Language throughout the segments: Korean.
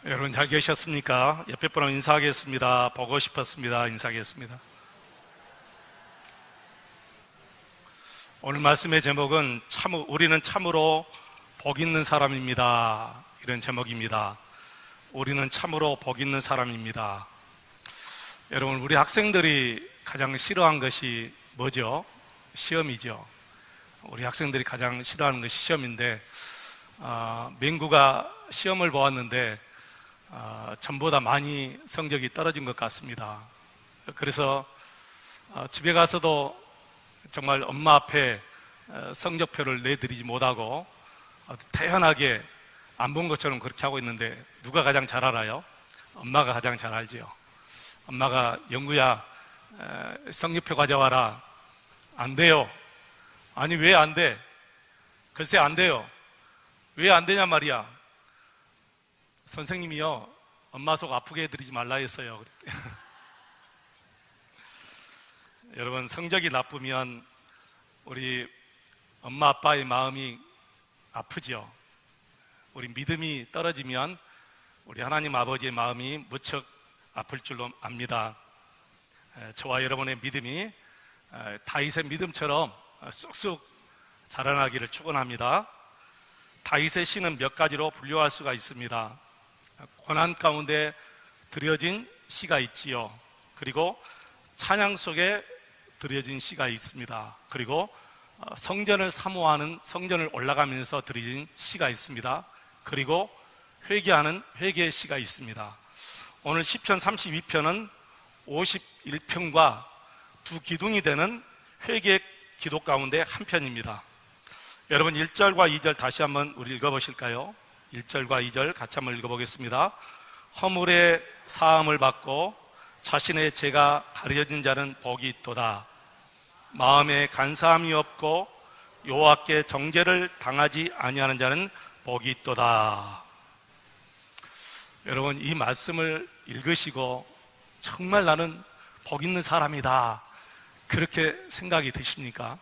여러분 잘 계셨습니까? 옆에 분하고 인사하겠습니다. 보고 싶었습니다. 인사하겠습니다. 오늘 말씀의 제목은 우리는 참으로 복 있는 사람입니다. 이런 제목입니다. 우리는 참으로 복 있는 사람입니다. 여러분, 우리 학생들이 가장 싫어하는 것이 뭐죠? 시험이죠. 우리 학생들이 가장 싫어하는 것이 시험인데, 맹구가 시험을 보았는데 전보다 많이 성적이 떨어진 것 같습니다. 그래서 집에 가서도 정말 엄마 앞에 성적표를 내드리지 못하고 태연하게 안 본 것처럼 그렇게 하고 있는데, 누가 가장 잘 알아요? 엄마가 가장 잘 알지요. 엄마가 영구야 성적표 가져와라. 안 돼요. 아니 왜 안 돼? 글쎄 안 돼요. 왜 안 되냐 말이야. 선생님이요, 엄마 속 아프게 해드리지 말라 했어요. 여러분, 성적이 나쁘면 우리 엄마 아빠의 마음이 아프죠. 우리 믿음이 떨어지면 우리 하나님 아버지의 마음이 무척 아플 줄로 압니다. 저와 여러분의 믿음이 다윗의 믿음처럼 쑥쑥 자라나기를 축원합니다. 다윗의 시는 몇 가지로 분류할 수가 있습니다. 고난 가운데 드려진 시가 있지요. 그리고 찬양 속에 드려진 시가 있습니다. 그리고 성전을 사모하는, 성전을 올라가면서 드려진 시가 있습니다. 그리고 회개하는 회개의 시가 있습니다. 오늘 시편 32편은 51편과 두 기둥이 되는 회개의 기도 가운데 한 편입니다. 여러분, 1절과 2절 다시 한번 우리 읽어보실까요? 1절과 2절 같이 한번 읽어보겠습니다. 허물의 사함을 받고 자신의 죄가 가려진 자는 복이 있도다. 마음에 간사함이 없고 여호와께 정죄를 당하지 아니하는 자는 복이 있도다. 여러분, 이 말씀을 읽으시고 정말 나는 복 있는 사람이다, 그렇게 생각이 드십니까?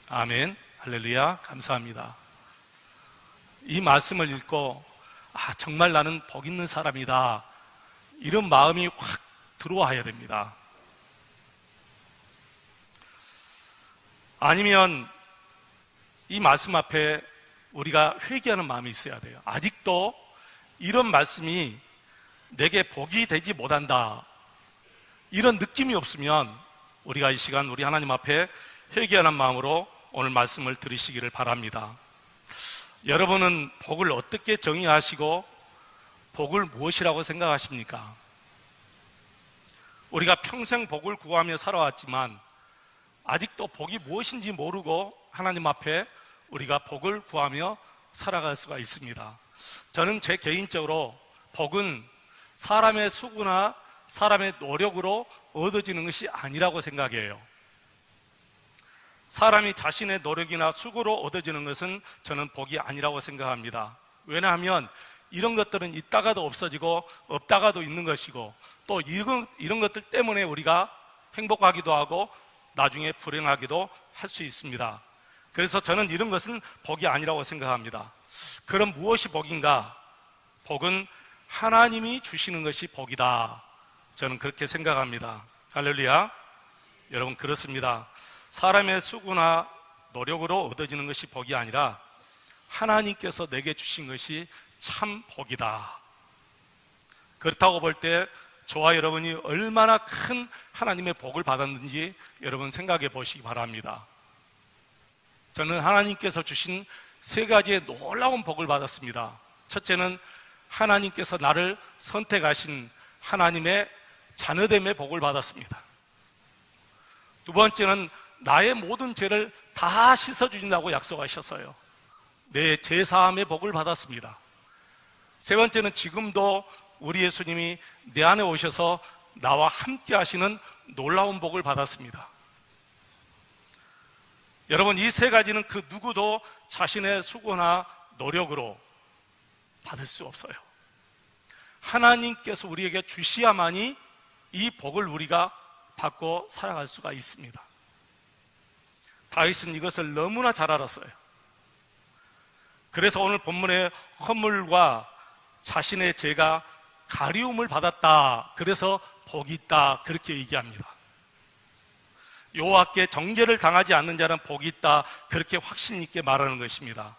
아멘, 할렐루야, 감사합니다. 이 말씀을 읽고 정말 나는 복 있는 사람이다, 이런 마음이 확 들어와야 됩니다. 아니면 이 말씀 앞에 우리가 회개하는 마음이 있어야 돼요. 아직도 이런 말씀이 내게 복이 되지 못한다, 이런 느낌이 없으면 우리가 이 시간 우리 하나님 앞에 회개하는 마음으로 오늘 말씀을 들으시기를 바랍니다. 여러분은 복을 어떻게 정의하시고 복을 무엇이라고 생각하십니까? 우리가 평생 복을 구하며 살아왔지만 아직도 복이 무엇인지 모르고 하나님 앞에 우리가 복을 구하며 살아갈 수가 있습니다. 저는 제 개인적으로 복은 사람의 수고나 사람의 노력으로 얻어지는 것이 아니라고 생각해요. 사람이 자신의 노력이나 수고로 얻어지는 것은 저는 복이 아니라고 생각합니다. 왜냐하면 이런 것들은 있다가도 없어지고 없다가도 있는 것이고, 또 이런 것들 때문에 우리가 행복하기도 하고 나중에 불행하기도 할 수 있습니다. 그래서 저는 이런 것은 복이 아니라고 생각합니다. 그럼 무엇이 복인가? 복은 하나님이 주시는 것이 복이다, 저는 그렇게 생각합니다. 할렐루야. 여러분, 그렇습니다. 사람의 수고나 노력으로 얻어지는 것이 복이 아니라 하나님께서 내게 주신 것이 참 복이다. 그렇다고 볼 때 저와 여러분이 얼마나 큰 하나님의 복을 받았는지 여러분 생각해 보시기 바랍니다. 저는 하나님께서 주신 세 가지의 놀라운 복을 받았습니다. 첫째는 하나님께서 나를 선택하신 하나님의 자녀됨의 복을 받았습니다. 두 번째는 나의 모든 죄를 다 씻어주신다고 약속하셨어요. 내 죄사함의 복을 받았습니다. 세 번째는 지금도 우리 예수님이 내 안에 오셔서 나와 함께 하시는 놀라운 복을 받았습니다. 여러분, 이 세 가지는 그 누구도 자신의 수고나 노력으로 받을 수 없어요. 하나님께서 우리에게 주셔야만이 이 복을 우리가 받고 살아갈 수가 있습니다. 다윗은 이것을 너무나 잘 알았어요. 그래서 오늘 본문의 허물과 자신의 죄가 가리움을 받았다, 그래서 복이 있다, 그렇게 얘기합니다. 여호와께 정죄를 당하지 않는 자는 복이 있다, 그렇게 확신 있게 말하는 것입니다.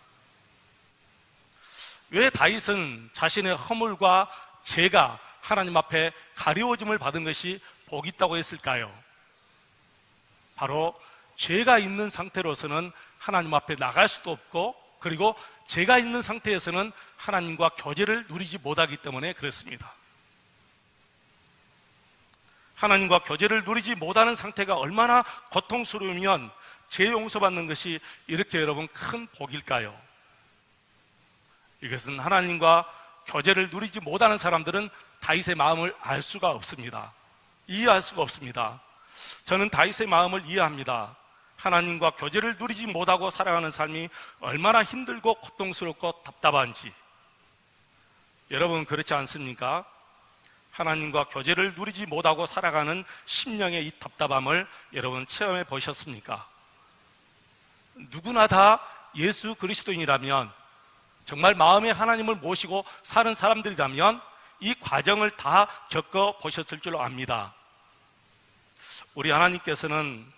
왜 다윗은 자신의 허물과 죄가 하나님 앞에 가리워짐을 받은 것이 복이 있다고 했을까요? 바로 죄가 있는 상태로서는 하나님 앞에 나갈 수도 없고, 그리고 죄가 있는 상태에서는 하나님과 교제를 누리지 못하기 때문에 그렇습니다. 하나님과 교제를 누리지 못하는 상태가 얼마나 고통스러우면 죄 용서받는 것이 이렇게 여러분 큰 복일까요? 이것은 하나님과 교제를 누리지 못하는 사람들은 다윗의 마음을 알 수가 없습니다. 이해할 수가 없습니다. 저는 다윗의 마음을 이해합니다. 하나님과 교제를 누리지 못하고 살아가는 삶이 얼마나 힘들고 고통스럽고 답답한지. 여러분 그렇지 않습니까? 하나님과 교제를 누리지 못하고 살아가는 심령의 이 답답함을 여러분 체험해 보셨습니까? 누구나 다 예수 그리스도인이라면, 정말 마음에 하나님을 모시고 사는 사람들이라면 이 과정을 다 겪어 보셨을 줄로 압니다. 우리 하나님께서는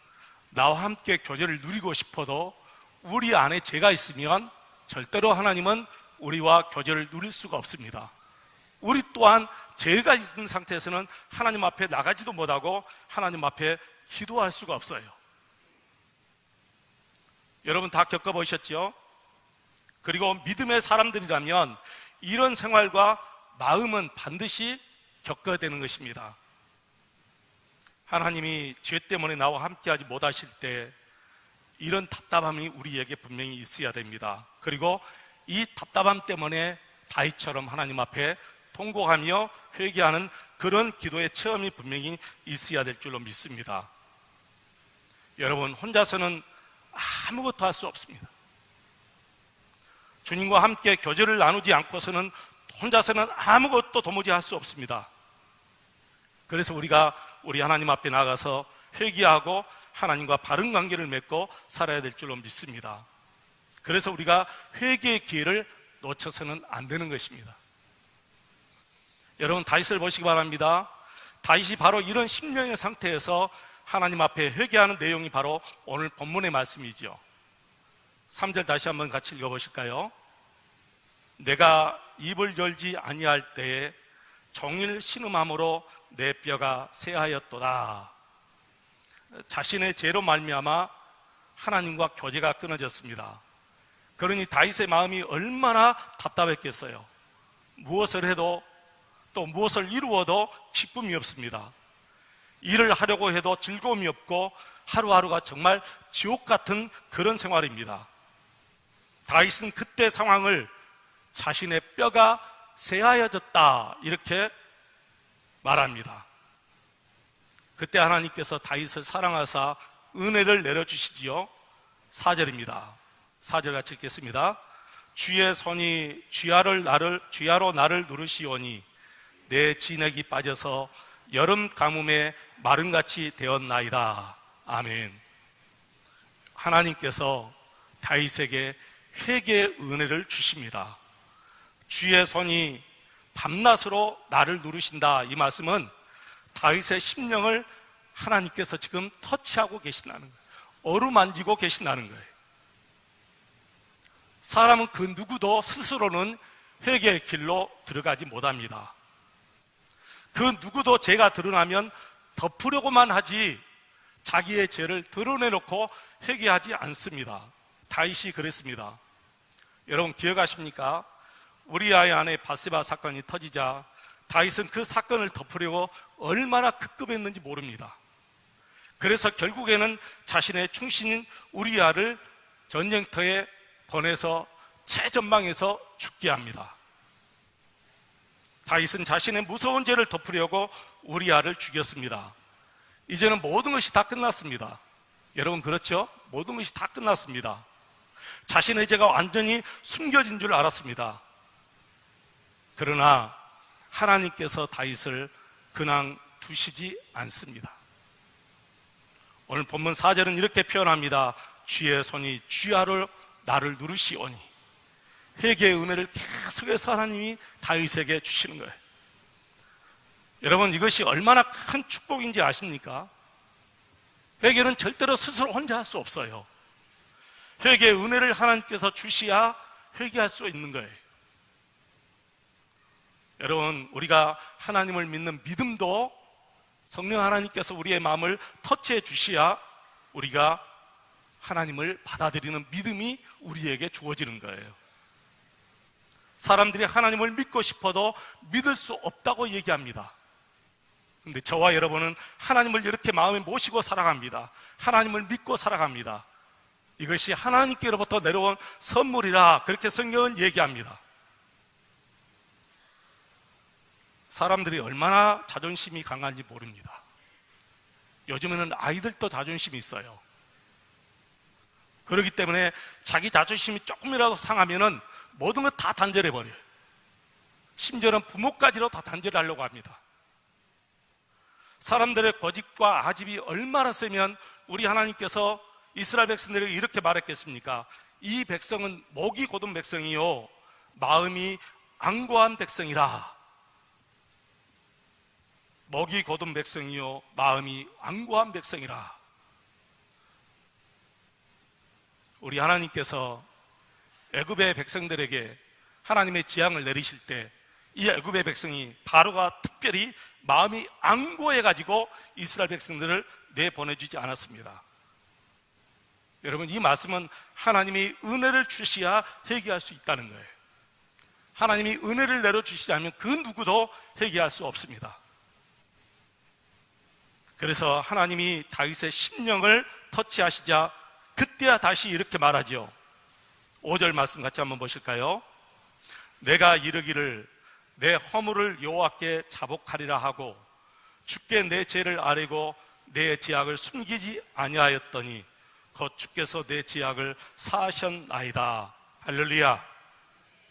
나와 함께 교제를 누리고 싶어도 우리 안에 죄가 있으면 절대로 하나님은 우리와 교제를 누릴 수가 없습니다. 우리 또한 죄가 있는 상태에서는 하나님 앞에 나가지도 못하고 하나님 앞에 기도할 수가 없어요. 여러분 다 겪어보셨죠? 그리고 믿음의 사람들이라면 이런 생활과 마음은 반드시 겪어야 되는 것입니다. 하나님이 죄 때문에 나와 함께하지 못하실 때 이런 답답함이 우리에게 분명히 있어야 됩니다. 그리고 이 답답함 때문에 다윗처럼 하나님 앞에 통곡하며 회개하는 그런 기도의 체험이 분명히 있어야 될 줄로 믿습니다. 여러분 혼자서는 아무것도 할 수 없습니다. 주님과 함께 교제를 나누지 않고서는 혼자서는 아무것도 도무지 할 수 없습니다. 그래서 우리가 우리 하나님 앞에 나가서 회개하고 하나님과 바른 관계를 맺고 살아야 될 줄로 믿습니다. 그래서 우리가 회개의 기회를 놓쳐서는 안 되는 것입니다. 여러분 다윗을 보시기 바랍니다. 다윗이 바로 이런 심령의 상태에서 하나님 앞에 회개하는 내용이 바로 오늘 본문의 말씀이죠. 3절 다시 한번 같이 읽어보실까요? 내가 입을 열지 아니할 때에 종일 신음함으로 내 뼈가 쇠하였도다. 자신의 죄로 말미암아 하나님과 교제가 끊어졌습니다. 그러니 다윗의 마음이 얼마나 답답했겠어요. 무엇을 해도 또 무엇을 이루어도 기쁨이 없습니다. 일을 하려고 해도 즐거움이 없고 하루하루가 정말 지옥 같은 그런 생활입니다. 다윗은 그때 상황을 자신의 뼈가 쇠하여졌다 이렇게 말합니다. 그때 하나님께서 다윗을 사랑하사 은혜를 내려주시지요. 4절입니다. 4절 같이 읽겠습니다. 주의 손이 쥐하로 나를 누르시오니 내 진액이 빠져서 여름 가뭄에 마름같이 되었나이다. 아멘. 하나님께서 다윗에게 회개의 은혜를 주십니다. 주의 손이 밤낮으로 나를 누르신다. 이 말씀은 다윗의 심령을 하나님께서 지금 터치하고 계신다는 거예요. 어루만지고 계신다는 거예요. 사람은 그 누구도 스스로는 회개의 길로 들어가지 못합니다. 그 누구도 죄가 드러나면 덮으려고만 하지 자기의 죄를 드러내놓고 회개하지 않습니다. 다윗이 그랬습니다. 여러분 기억하십니까? 우리아의 아내 바세바 사건이 터지자 다윗은 그 사건을 덮으려고 얼마나 급급했는지 모릅니다. 그래서 결국에는 자신의 충신인 우리아를 전쟁터에 보내서 최전방에서 죽게 합니다. 다윗은 자신의 무서운 죄를 덮으려고 우리아를 죽였습니다. 이제는 모든 것이 다 끝났습니다. 여러분 그렇죠? 모든 것이 다 끝났습니다. 자신의 죄가 완전히 숨겨진 줄 알았습니다. 그러나 하나님께서 다윗을 그냥 두시지 않습니다. 오늘 본문 4절은 이렇게 표현합니다. 주의 손이 쥐하로 나를 누르시오니. 회개의 은혜를 계속해서 하나님이 다윗에게 주시는 거예요. 여러분, 이것이 얼마나 큰 축복인지 아십니까? 회개는 절대로 스스로 혼자 할 수 없어요. 회개의 은혜를 하나님께서 주시야 회개할 수 있는 거예요. 여러분, 우리가 하나님을 믿는 믿음도 성령 하나님께서 우리의 마음을 터치해 주시야 우리가 하나님을 받아들이는 믿음이 우리에게 주어지는 거예요. 사람들이 하나님을 믿고 싶어도 믿을 수 없다고 얘기합니다. 근데 저와 여러분은 하나님을 이렇게 마음에 모시고 살아갑니다. 하나님을 믿고 살아갑니다. 이것이 하나님께로부터 내려온 선물이라 그렇게 성경은 얘기합니다. 사람들이 얼마나 자존심이 강한지 모릅니다. 요즘에는 아이들도 자존심이 있어요. 그렇기 때문에 자기 자존심이 조금이라도 상하면은 모든 것 다 단절해버려요. 심지어는 부모까지도 다 단절하려고 합니다. 사람들의 고집과 아집이 얼마나 세면 우리 하나님께서 이스라엘 백성들에게 이렇게 말했겠습니까? 이 백성은 목이 곧은 백성이요 마음이 անգ고한 백성이라. 목이 곧은 백성이요 마음이 անգ고한 백성이라. 우리 하나님께서 애굽의 백성들에게 하나님의 재앙을 내리실 때 이 애굽의 백성이 바로가 특별히 마음이 անգ고해가지고 이스라엘 백성들을 내보내주지 않았습니다. 여러분, 이 말씀은 하나님이 은혜를 주시야 회개할 수 있다는 거예요. 하나님이 은혜를 내려주시지 않으면 그 누구도 회개할 수 없습니다. 그래서 하나님이 다윗의 심령을 터치하시자 그때야 다시 이렇게 말하지요. 5절 말씀 같이 한번 보실까요? 내가 이르기를 내 허물을 여호와께 자복하리라 하고 주께 내 죄를 아뢰고 내 죄악을 숨기지 아니하였더니 곧 주께서 내 죄악을 사하셨나이다. 할렐루야.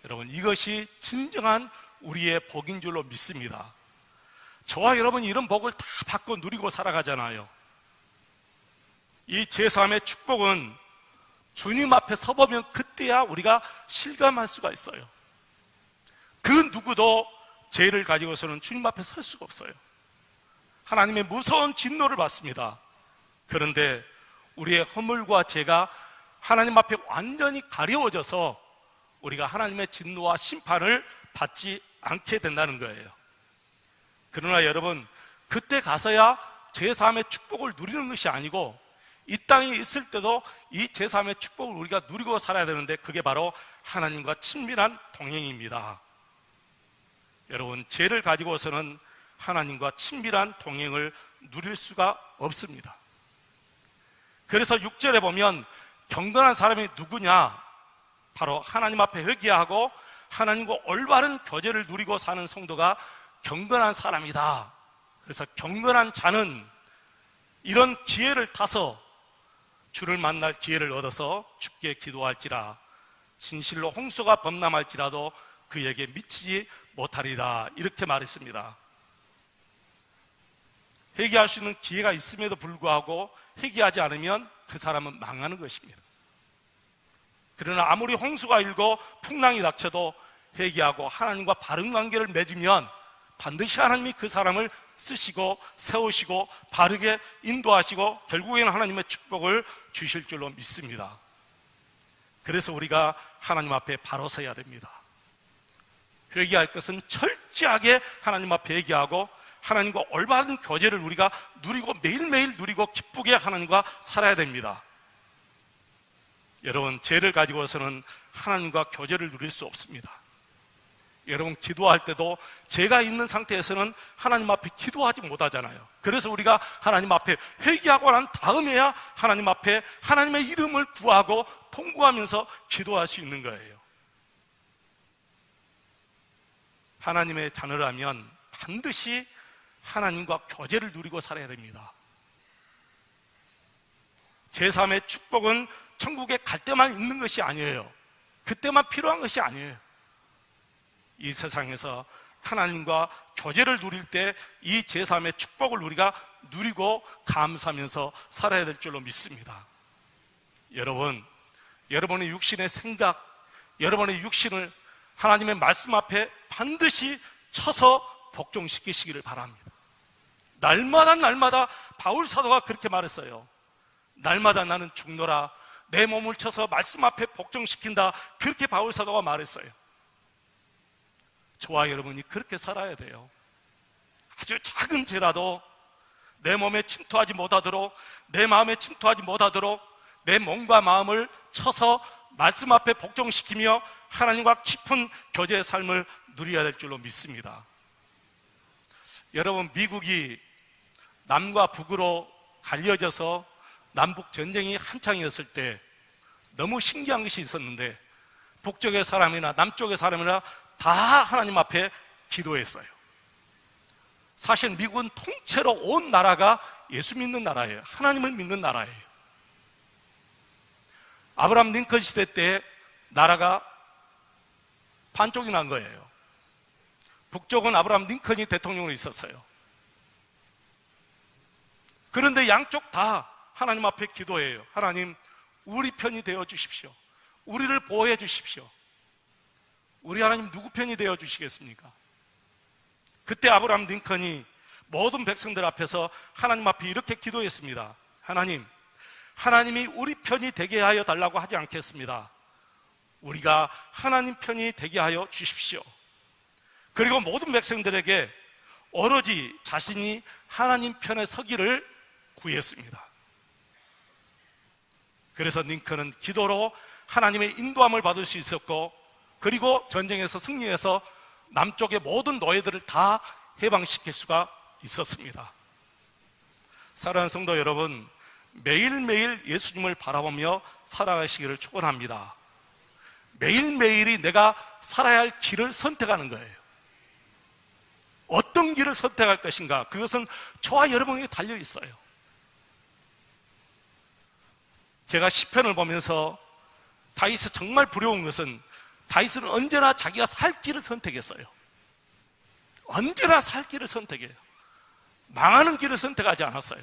여러분, 이것이 진정한 우리의 복인 줄로 믿습니다. 저와 여러분이 이런 복을 다 받고 누리고 살아가잖아요. 이 제3의 축복은 주님 앞에 서보면 그때야 우리가 실감할 수가 있어요. 그 누구도 죄를 가지고서는 주님 앞에 설 수가 없어요. 하나님의 무서운 진노를 받습니다. 그런데 우리의 허물과 죄가 하나님 앞에 완전히 가려워져서 우리가 하나님의 진노와 심판을 받지 않게 된다는 거예요. 그러나 여러분, 그때 가서야 제3의 축복을 누리는 것이 아니고 이 땅에 있을 때도 이 제3의 축복을 우리가 누리고 살아야 되는데 그게 바로 하나님과 친밀한 동행입니다. 여러분, 죄를 가지고서는 하나님과 친밀한 동행을 누릴 수가 없습니다. 그래서 6절에 보면 경건한 사람이 누구냐? 바로 하나님 앞에 회개하고 하나님과 올바른 교제를 누리고 사는 성도가 경건한 사람이다. 그래서 경건한 자는 이런 기회를 타서 주를 만날 기회를 얻어서 주께 기도할지라 진실로 홍수가 범람할지라도 그에게 미치지 못하리라. 이렇게 말했습니다. 회개할 수 있는 기회가 있음에도 불구하고 회개하지 않으면 그 사람은 망하는 것입니다. 그러나 아무리 홍수가 일고 풍랑이 닥쳐도 회개하고 하나님과 바른 관계를 맺으면 반드시 하나님이 그 사람을 쓰시고 세우시고 바르게 인도하시고 결국에는 하나님의 축복을 주실 줄로 믿습니다. 그래서 우리가 하나님 앞에 바로 서야 됩니다. 회개할 것은 철저하게 하나님 앞에 회개하고 하나님과 올바른 교제를 우리가 누리고 매일매일 누리고 기쁘게 하나님과 살아야 됩니다. 여러분, 죄를 가지고서는 하나님과 교제를 누릴 수 없습니다. 여러분, 기도할 때도 죄가 있는 상태에서는 하나님 앞에 기도하지 못하잖아요. 그래서 우리가 하나님 앞에 회개하고 난 다음에야 하나님 앞에 하나님의 이름을 구하고 통구하면서 기도할 수 있는 거예요. 하나님의 자녀라면 반드시 하나님과 교제를 누리고 살아야 됩니다. 제3의 축복은 천국에 갈 때만 있는 것이 아니에요. 그때만 필요한 것이 아니에요. 이 세상에서 하나님과 교제를 누릴 때 이 제3의 축복을 우리가 누리고 감사하면서 살아야 될 줄로 믿습니다. 여러분, 여러분의 육신의 생각, 여러분의 육신을 하나님의 말씀 앞에 반드시 쳐서 복종시키시기를 바랍니다. 날마다 바울 사도가 그렇게 말했어요. 날마다 나는 죽노라. 내 몸을 쳐서 말씀 앞에 복종시킨다. 그렇게 바울 사도가 말했어요. 저와 여러분이 그렇게 살아야 돼요. 아주 작은 죄라도 내 몸에 침투하지 못하도록, 내 마음에 침투하지 못하도록 내 몸과 마음을 쳐서 말씀 앞에 복종시키며 하나님과 깊은 교제의 삶을 누려야 될 줄로 믿습니다. 여러분, 미국이 남과 북으로 갈려져서 남북 전쟁이 한창이었을 때 너무 신기한 것이 있었는데, 북쪽의 사람이나 남쪽의 사람이나 다 하나님 앞에 기도했어요. 사실 미국은 통째로 온 나라가 예수 믿는 나라예요. 하나님을 믿는 나라예요. 아브라함 링컨 시대 때 나라가 반쪽이 난 거예요. 북쪽은 아브라함 링컨이 대통령으로 있었어요. 그런데 양쪽 다 하나님 앞에 기도해요. 하나님, 우리 편이 되어 주십시오. 우리를 보호해 주십시오. 우리 하나님 누구 편이 되어 주시겠습니까? 그때 아브라함 링컨이 모든 백성들 앞에서 하나님 앞에 이렇게 기도했습니다. 하나님, 하나님이 우리 편이 되게 하여 달라고 하지 않겠습니다. 우리가 하나님 편이 되게 하여 주십시오. 그리고 모든 백성들에게 오로지 자신이 하나님 편에 서기를 구했습니다. 그래서 링컨은 기도로 하나님의 인도함을 받을 수 있었고, 그리고 전쟁에서 승리해서 남쪽의 모든 노예들을 다 해방시킬 수가 있었습니다. 사랑하는 성도 여러분, 매일매일 예수님을 바라보며 살아가시기를 축원합니다. 매일매일이 내가 살아야 할 길을 선택하는 거예요. 어떤 길을 선택할 것인가, 그것은 저와 여러분에게 달려 있어요. 제가 시편을 보면서 다윗이 정말 부러운 것은, 다윗은 언제나 자기가 살 길을 선택했어요. 언제나 살 길을 선택해요. 망하는 길을 선택하지 않았어요.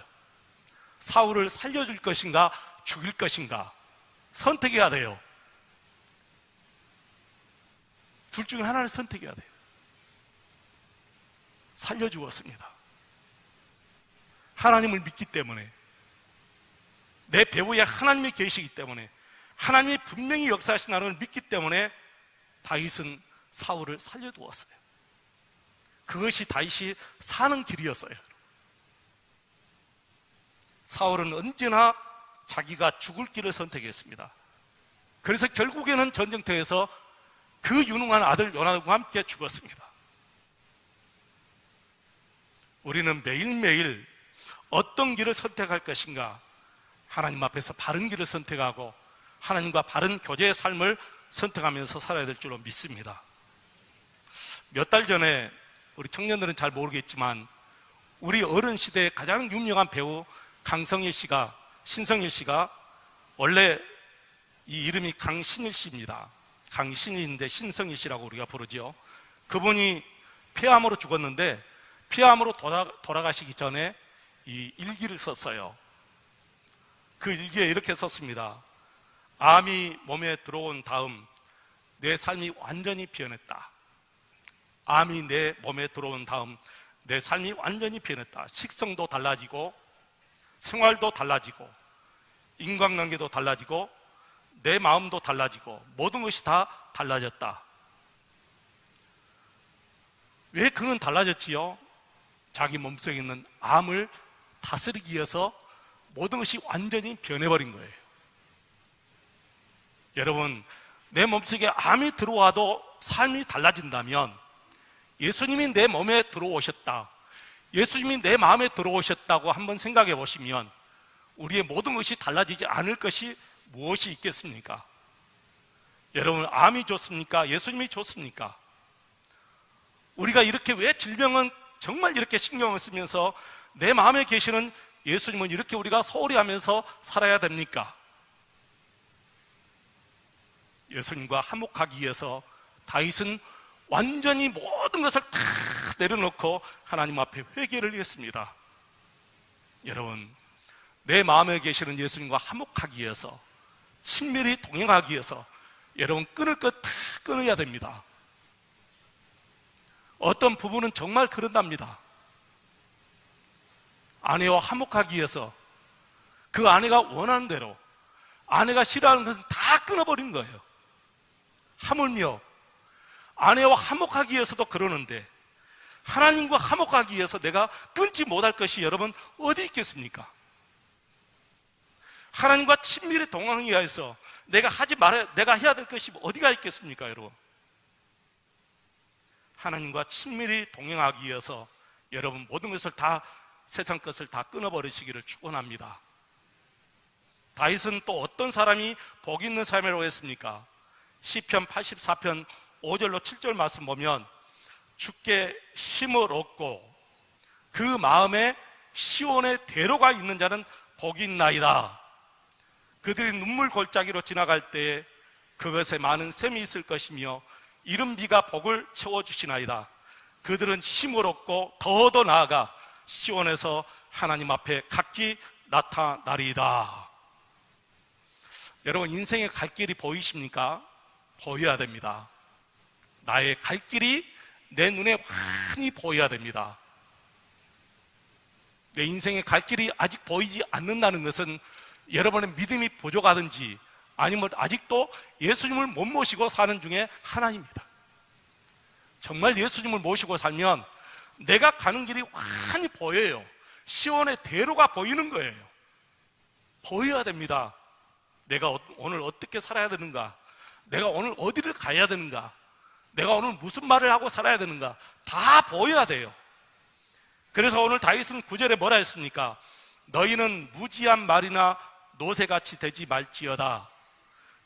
사울을 살려줄 것인가 죽일 것인가 선택해야 돼요. 둘 중에 하나를 선택해야 돼요. 살려주었습니다. 하나님을 믿기 때문에, 내 배후에 하나님이 계시기 때문에, 하나님이 분명히 역사하신 하나님을 믿기 때문에 다윗은 사울을 살려두었어요. 그것이 다윗이 사는 길이었어요. 사울은 언제나 자기가 죽을 길을 선택했습니다. 그래서 결국에는 전쟁터에서 그 유능한 아들 요나단과 함께 죽었습니다. 우리는 매일매일 어떤 길을 선택할 것인가, 하나님 앞에서 바른 길을 선택하고 하나님과 바른 교제의 삶을 선택하면서 살아야 될 줄로 믿습니다. 몇 달 전에, 우리 청년들은 잘 모르겠지만 우리 어른 시대의 가장 유명한 배우 강성일 씨가, 신성일 씨가, 원래 이 이름이 강신일 씨입니다. 강신일인데 신성일 씨라고 우리가 부르죠. 그분이 폐암으로 죽었는데, 폐암으로 돌아가시기 전에 이 일기를 썼어요. 그 일기에 이렇게 썼습니다. 암이 몸에 들어온 다음 내 삶이 완전히 변했다. 암이 내 몸에 들어온 다음 내 삶이 완전히 변했다. 식성도 달라지고, 생활도 달라지고, 인간관계도 달라지고, 내 마음도 달라지고, 모든 것이 다 달라졌다. 왜 그는 달라졌지요? 자기 몸속에 있는 암을 다스리기 위해서 모든 것이 완전히 변해버린 거예요. 여러분, 내 몸속에 암이 들어와도 삶이 달라진다면, 예수님이 내 몸에 들어오셨다, 예수님이 내 마음에 들어오셨다고 한번 생각해 보시면 우리의 모든 것이 달라지지 않을 것이 무엇이 있겠습니까? 여러분, 암이 좋습니까? 예수님이 좋습니까? 우리가 이렇게 왜 질병은 정말 이렇게 신경을 쓰면서 내 마음에 계시는 예수님은 이렇게 우리가 소홀히 하면서 살아야 됩니까? 예수님과 화목하기 위해서 다윗은 완전히 모든 것을 다 내려놓고 하나님 앞에 회개를 했습니다. 여러분, 내 마음에 계시는 예수님과 화목하기 위해서, 친밀히 동행하기 위해서 여러분, 끊을 것 다 끊어야 됩니다. 어떤 부부는 정말 그런답니다. 아내와 화목하기 위해서 그 아내가 원하는 대로, 아내가 싫어하는 것은 다 끊어버린 거예요. 하물며 아내와 화목하기 위해서도 그러는데, 하나님과 화목하기 위해서 내가 끊지 못할 것이 여러분 어디 있겠습니까? 하나님과 친밀히 동행하기 위해서 내가 해야 될 것이 어디가 있겠습니까, 여러분? 하나님과 친밀히 동행하기 위해서 여러분 모든 것을 다, 세상 것을 다 끊어버리시기를 축원합니다. 다윗은 또 어떤 사람이 복 있는 삶이라고 했습니까? 시편 84편 5절로 7절 말씀 보면, 주께 힘을 얻고 그 마음에 시온의 대로가 있는 자는 복이 있나이다. 그들이 눈물 골짜기로 지나갈 때에 그것에 많은 샘이 있을 것이며 이른 비가 복을 채워주시나이다. 그들은 힘을 얻고 더더 나아가 시온에서 하나님 앞에 각기 나타나리이다. 여러분, 인생의 갈 길이 보이십니까? 보여야 됩니다. 나의 갈 길이 내 눈에 환히 보여야 됩니다. 내 인생의 갈 길이 아직 보이지 않는다는 것은 여러분의 믿음이 부족하든지 아니면 아직도 예수님을 못 모시고 사는 중에 하나입니다. 정말 예수님을 모시고 살면 내가 가는 길이 환히 보여요. 시온의 대로가 보이는 거예요. 보여야 됩니다. 내가 오늘 어떻게 살아야 되는가, 내가 오늘 어디를 가야 되는가, 내가 오늘 무슨 말을 하고 살아야 되는가, 다 보여야 돼요. 그래서 오늘 다윗은 9절에 뭐라 했습니까? 너희는 무지한 말이나 노새같이 되지 말지어다.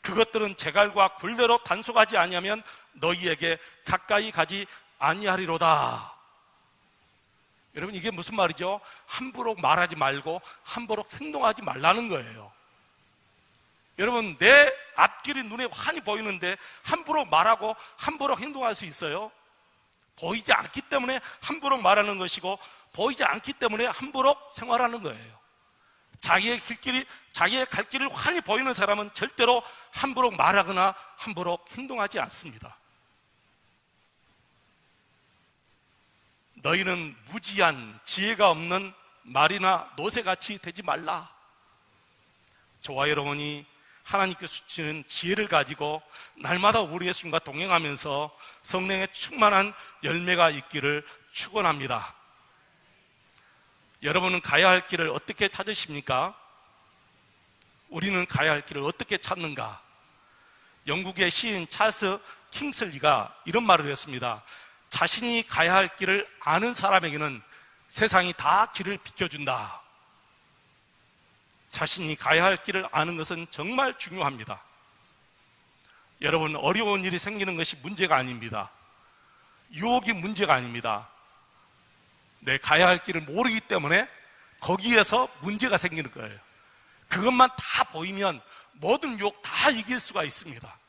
그것들은 제갈과 굴레로 단속하지 아니하면 너희에게 가까이 가지 아니하리로다. 여러분, 이게 무슨 말이죠? 함부로 말하지 말고 함부로 행동하지 말라는 거예요. 여러분, 내 앞길이 눈에 환히 보이는데 함부로 말하고 함부로 행동할 수 있어요? 보이지 않기 때문에 함부로 말하는 것이고, 보이지 않기 때문에 함부로 생활하는 거예요. 자기의 갈 길을 환히 보이는 사람은 절대로 함부로 말하거나 함부로 행동하지 않습니다. 너희는 무지한 지혜가 없는 말이나 노새같이 되지 말라. 저와 여러분이 하나님께서 주시는 지혜를 가지고 날마다 우리 예수님과 동행하면서 성령의 충만한 열매가 있기를 축원합니다. 여러분은 가야 할 길을 어떻게 찾으십니까? 우리는 가야 할 길을 어떻게 찾는가? 영국의 시인 찰스 킹슬리가 이런 말을 했습니다. 자신이 가야 할 길을 아는 사람에게는 세상이 다 길을 비켜준다. 자신이 가야 할 길을 아는 것은 정말 중요합니다. 여러분, 어려운 일이 생기는 것이 문제가 아닙니다. 유혹이 문제가 아닙니다. 내 가야 할 길을 모르기 때문에 거기에서 문제가 생기는 거예요. 그것만 다 보이면 모든 유혹 다 이길 수가 있습니다.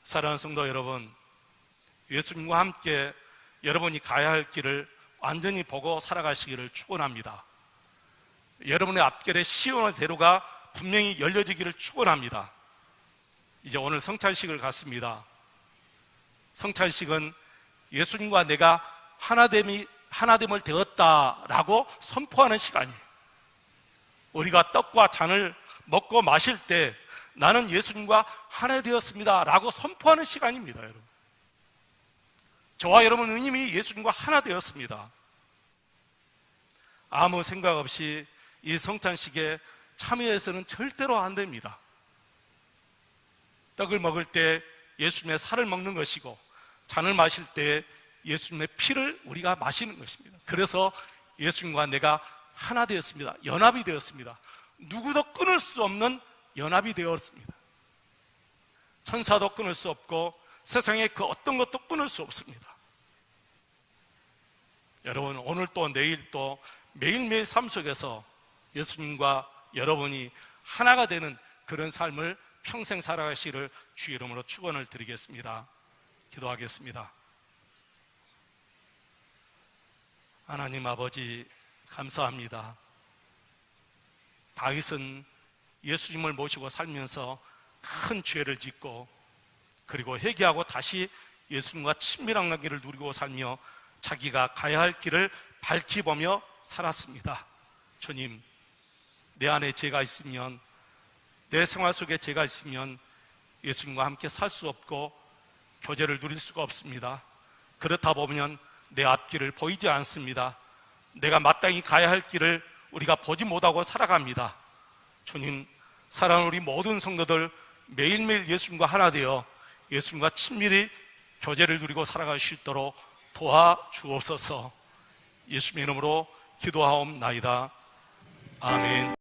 사랑하는 성도 여러분, 예수님과 함께 여러분이 가야 할 길을 완전히 보고 살아가시기를 축원합니다. 여러분의 앞길에 시온의 대로가 분명히 열려지기를 축원합니다. 이제 오늘 성찬식을 갖습니다. 성찬식은 예수님과 내가 하나됨을 되었다라고 선포하는 시간이에요. 우리가 떡과 잔을 먹고 마실 때 나는 예수님과 하나 되었습니다 라고 선포하는 시간입니다. 여러분, 저와 여러분은 이미 예수님과 하나 되었습니다. 아무 생각 없이 이 성찬식에 참여해서는 절대로 안 됩니다. 떡을 먹을 때 예수님의 살을 먹는 것이고, 잔을 마실 때 예수님의 피를 우리가 마시는 것입니다. 그래서 예수님과 내가 하나 되었습니다. 연합이 되었습니다. 누구도 끊을 수 없는 연합이 되었습니다. 천사도 끊을 수 없고 세상의 그 어떤 것도 끊을 수 없습니다. 여러분, 오늘 또 내일 또 매일매일 삶 속에서 예수님과 여러분이 하나가 되는 그런 삶을 평생 살아가시기를 주의 이름으로 축원을 드리겠습니다. 기도하겠습니다. 하나님 아버지, 감사합니다. 다윗은 예수님을 모시고 살면서 큰 죄를 짓고 그리고 회개하고 다시 예수님과 친밀한 관계를 누리고 살며 자기가 가야 할 길을 밝히 보며 살았습니다. 주님, 내 안에 죄가 있으면, 내 생활 속에 죄가 있으면 예수님과 함께 살 수 없고 교제를 누릴 수가 없습니다. 그렇다 보면 내 앞길을 보이지 않습니다. 내가 마땅히 가야 할 길을 우리가 보지 못하고 살아갑니다. 주님, 사랑하는 우리 모든 성도들 매일매일 예수님과 하나 되어 예수님과 친밀히 교제를 누리고 살아갈 수 있도록 도와주옵소서. 예수님의 이름으로 기도하옵나이다. 아멘.